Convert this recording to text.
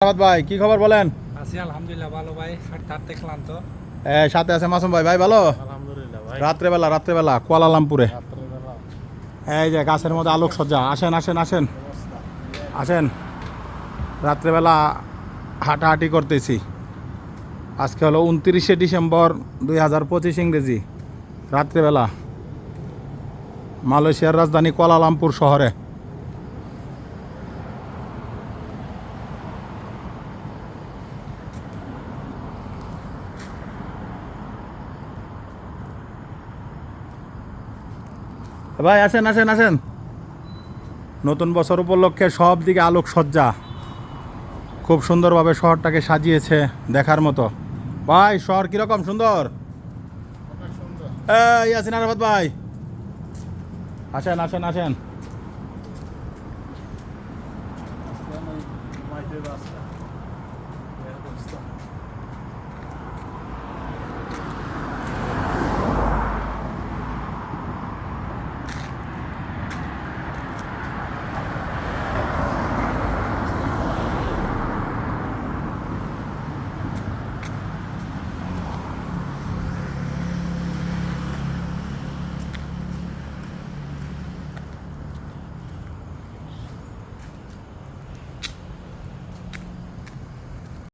ভাই কি খবর বলেন? আছি আলহামদুলিল্লাহ ভালো ভাই। হাঁটতে ক্লান্ত। সাথে আছে মাসুম ভাই। ভাই ভালো? আলহামদুলিল্লাহ ভাই। রাত্রেবেলা কুয়ালালামপুরে রাত্রেবেলা এই যে গাছের মধ্যে আলোকসজ্জা। আসেন আসেন আসেন আসেন। রাত্রেবেলা হাঁটাহাঁটি করতেছি। আজকে হলো 29শে ডিসেম্বর 2025 ইংরেজি। রাত্রেবেলা মালয়েশিয়ার রাজধানী কুয়ালালামপুর শহরে। ভাই আসেন আসেন আসেন। নতুন বছর উপলক্ষে সব দিকে আলোকসজ্জা, খুব সুন্দরভাবে শহরটাকে সাজিয়েছে, দেখার মতো। ভাই শহর কিরকম সুন্দর? ইয়াসিন আরাফাত ভাই আসেন আসেন আসেন।